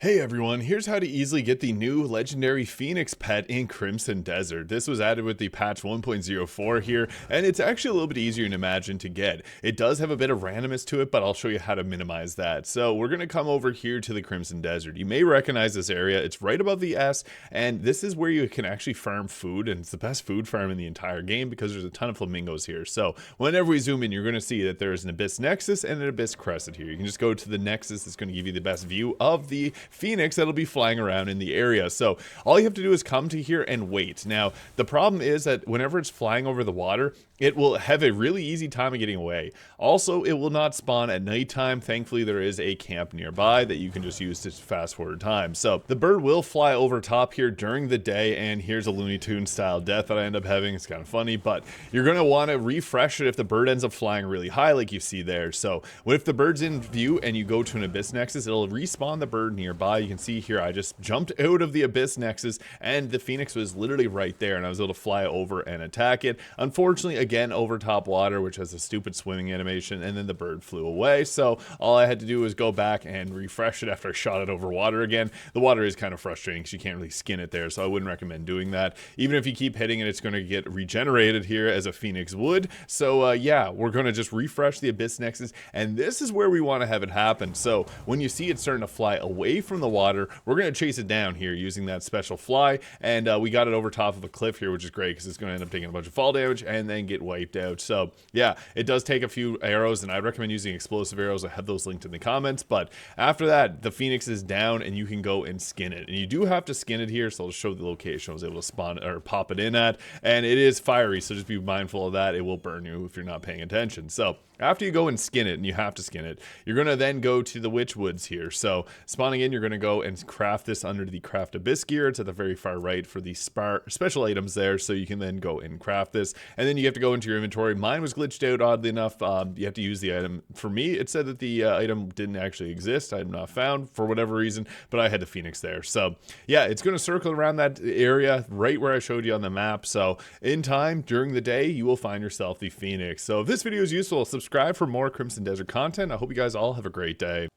Hey everyone, here's how to easily get the new legendary Phoenix pet in Crimson Desert. This was added with the patch 1.04 here, and it's actually a little bit easier than imagined to get. It does have a bit of randomness to it, but I'll show you how to minimize that. So we're going to come over here to the Crimson Desert. You may recognize this area. It's right above the S, and this is where you can actually farm food, and it's the best food farm in the entire game because there's a ton of flamingos here. So whenever we zoom in, you're going to see that there's an Abyss Nexus and an Abyss Crescent here. You can just go to the Nexus. It's going to give you the best view of the Phoenix that'll be flying around in the area. So all you have to do is come to here and wait. Now, the problem is that whenever it's flying over the water, it will have a really easy time of getting away. Also, it will not spawn at nighttime. Thankfully, there is a camp nearby that you can just use to fast forward time. So the bird will fly over top here during the day, and here's a Looney Tunes style death that I end up having. It's kind of funny, but you're going to want to refresh it if the bird ends up flying really high like you see there. So if the bird's in view and you go to an Abyss Nexus, it'll respawn the bird nearby. You can see here I just jumped out of the Abyss Nexus and the Phoenix was literally right there, and I was able to fly over and attack it. Unfortunately, again, over top water, which has a stupid swimming animation, and then the bird flew away. So all I had to do was go back and refresh it after I shot it over water again. The water is kind of frustrating because you can't really skin it there, so I wouldn't recommend doing that. Even if you keep hitting it, it's going to get regenerated here as a Phoenix would. So yeah, we're going to just refresh the Abyss Nexus, and this is where we want to have it happen. So when you see it starting to fly away from the water, we're going to chase it down here using that special fly, and we got it over top of a cliff here, which is great because it's going to end up taking a bunch of fall damage and then get wiped out. So yeah, it does take a few arrows, and I recommend using explosive arrows. I have those linked in the comments. But after that, the Phoenix is down and you can go and skin it, and you do have to skin it here. So I'll show the location I was able to spawn or pop it in at, and it is fiery, so just be mindful of that. It will burn you if you're not paying attention. So after you go and skin it, and you have to skin it, you're going to then go to the Witch Woods here. So spawning in, you're going to go and craft this under the Craft Abyss gear. It's at the very far right for the special items there, so you can then go and craft this. And then you have to go into your inventory. Mine was glitched out, oddly enough. You have to use the item. For me, it said that the item didn't actually exist. I have not found for whatever reason, but I had the Phoenix there. So yeah, it's going to circle around that area right where I showed you on the map. So in time, during the day, you will find yourself the Phoenix. So if this video is useful, subscribe for more Crimson Desert content. I hope you guys all have a great day.